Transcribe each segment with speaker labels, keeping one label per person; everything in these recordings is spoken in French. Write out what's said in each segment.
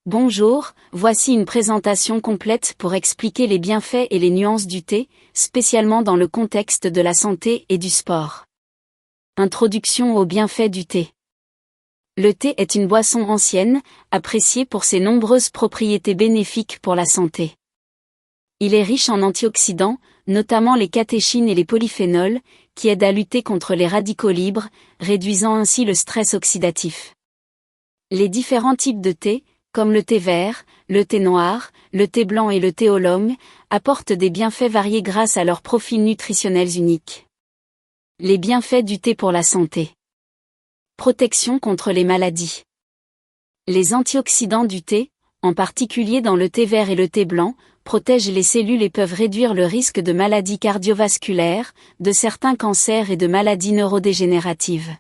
Speaker 1: Bonjour, voici une présentation complète pour expliquer les bienfaits et les nuances du thé, spécialement dans le contexte de la santé et du sport. Introduction aux bienfaits du thé. Le thé est une boisson ancienne, appréciée pour ses nombreuses propriétés bénéfiques pour la santé. Il est riche en antioxydants, notamment les catéchines et les polyphénols, qui aident à lutter contre les radicaux libres, réduisant ainsi le stress oxydatif. Les différents types de thé, comme le thé vert, le thé noir, le thé blanc et le thé oolong, apportent des bienfaits variés grâce à leurs profils nutritionnels uniques. Les bienfaits du thé pour la santé. Protection contre les maladies. Les antioxydants du thé, en particulier dans le thé vert et le thé blanc, protègent les cellules et peuvent réduire le risque de maladies cardiovasculaires, de certains cancers et de maladies neurodégénératives.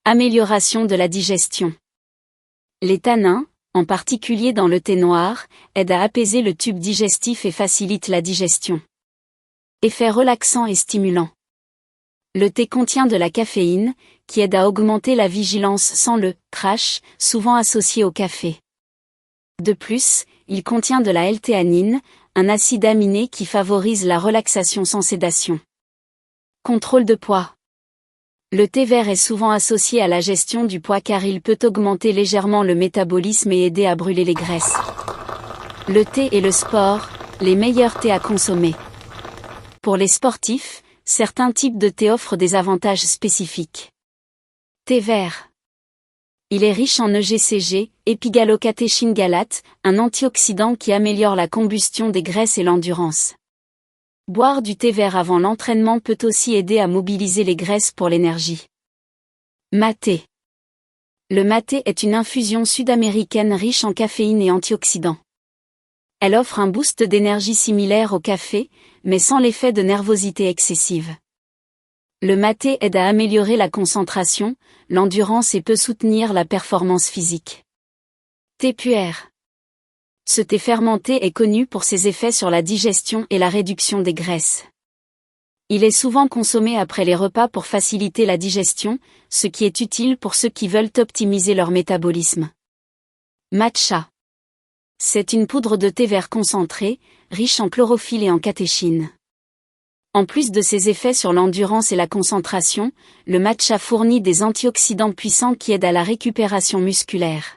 Speaker 1: Amélioration de la digestion. Les tanins, en particulier dans le thé noir, aident à apaiser le tube digestif et facilitent la digestion. Effet relaxant et stimulant. Le thé contient de la caféine, qui aide à augmenter la vigilance sans le « crash », souvent associé au café. De plus, il contient de la L-théanine, un acide aminé qui favorise la relaxation sans sédation. Contrôle de poids. Le thé vert est souvent associé à la gestion du poids car il peut augmenter légèrement le métabolisme et aider à brûler les graisses. Le thé et le sport, les meilleurs thés à consommer. Pour les sportifs, certains types de thé offrent des avantages spécifiques. Thé vert. Il est riche en EGCG, épigallocatechin galate, un antioxydant qui améliore la combustion des graisses et l'endurance. Boire du thé vert avant l'entraînement peut aussi aider à mobiliser les graisses pour l'énergie. Maté. Le maté est une infusion sud-américaine riche en caféine et antioxydants. Elle offre un boost d'énergie similaire au café, mais sans l'effet de nervosité excessive. Le maté aide à améliorer la concentration, l'endurance et peut soutenir la performance physique. Thé puer. Ce thé fermenté est connu pour ses effets sur la digestion et la réduction des graisses. Il est souvent consommé après les repas pour faciliter la digestion, ce qui est utile pour ceux qui veulent optimiser leur métabolisme. Matcha. C'est une poudre de thé vert concentré, riche en chlorophylle et en catéchines. En plus de ses effets sur l'endurance et la concentration, le matcha fournit des antioxydants puissants qui aident à la récupération musculaire.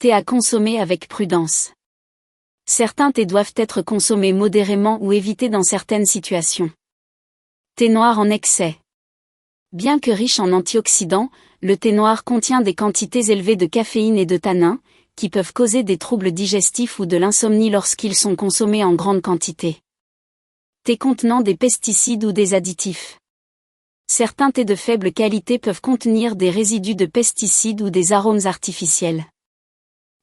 Speaker 1: Thé à consommer avec prudence. Certains thés doivent être consommés modérément ou évités dans certaines situations. Thé noir en excès. Bien que riche en antioxydants, le thé noir contient des quantités élevées de caféine et de tanins, qui peuvent causer des troubles digestifs ou de l'insomnie lorsqu'ils sont consommés en grande quantité. Thé contenant des pesticides ou des additifs. Certains thés de faible qualité peuvent contenir des résidus de pesticides ou des arômes artificiels.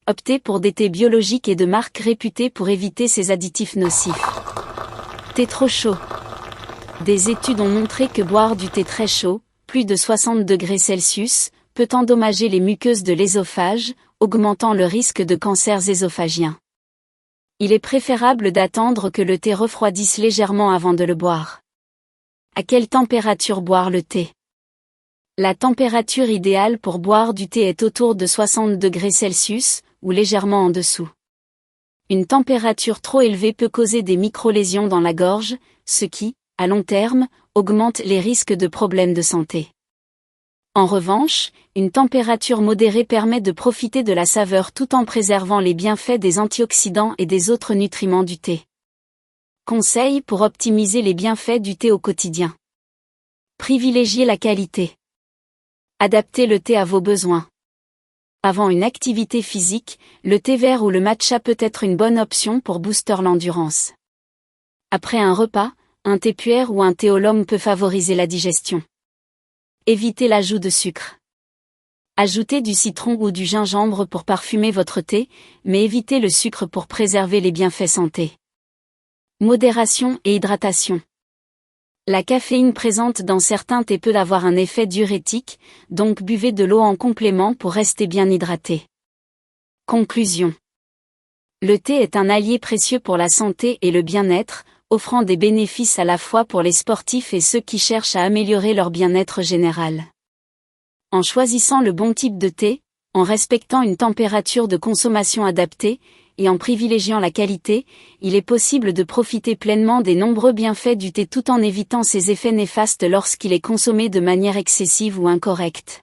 Speaker 1: Optez pour des thés biologiques et de marques réputées pour éviter ces additifs nocifs. Thé trop chaud. Des études ont montré que boire du thé très chaud, plus de 60 degrés Celsius, peut endommager les muqueuses de l'œsophage, augmentant le risque de cancers ésophagiens. Il est préférable d'attendre que le thé refroidisse légèrement avant de le boire. À quelle température boire le thé? La température idéale pour boire du thé est autour de 60 degrés Celsius, ou légèrement en dessous. Une température trop élevée peut causer des micro-lésions dans la gorge, ce qui, à long terme, augmente les risques de problèmes de santé. En revanche, une température modérée permet de profiter de la saveur tout en préservant les bienfaits des antioxydants et des autres nutriments du thé. Conseils pour optimiser les bienfaits du thé au quotidien. Privilégiez la qualité. Adaptez le thé à vos besoins. Avant une activité physique, le thé vert ou le matcha peut être une bonne option pour booster l'endurance. Après un repas, un thé puer ou un thé oolong peut favoriser la digestion. Évitez l'ajout de sucre. Ajoutez du citron ou du gingembre pour parfumer votre thé, mais évitez le sucre pour préserver les bienfaits santé. Modération et hydratation. La caféine présente dans certains thés peut avoir un effet diurétique, donc buvez de l'eau en complément pour rester bien hydraté. Conclusion. Le thé est un allié précieux pour la santé et le bien-être, offrant des bénéfices à la fois pour les sportifs et ceux qui cherchent à améliorer leur bien-être général. En choisissant le bon type de thé, En respectant une température de consommation adaptée, et en privilégiant la qualité, il est possible de profiter pleinement des nombreux bienfaits du thé tout en évitant ses effets néfastes lorsqu'il est consommé de manière excessive ou incorrecte.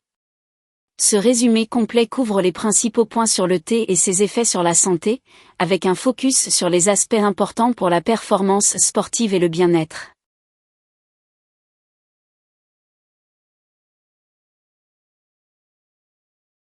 Speaker 1: Ce résumé complet couvre les principaux points sur le thé et ses effets sur la santé, avec un focus sur les aspects importants pour la performance sportive et le bien-être.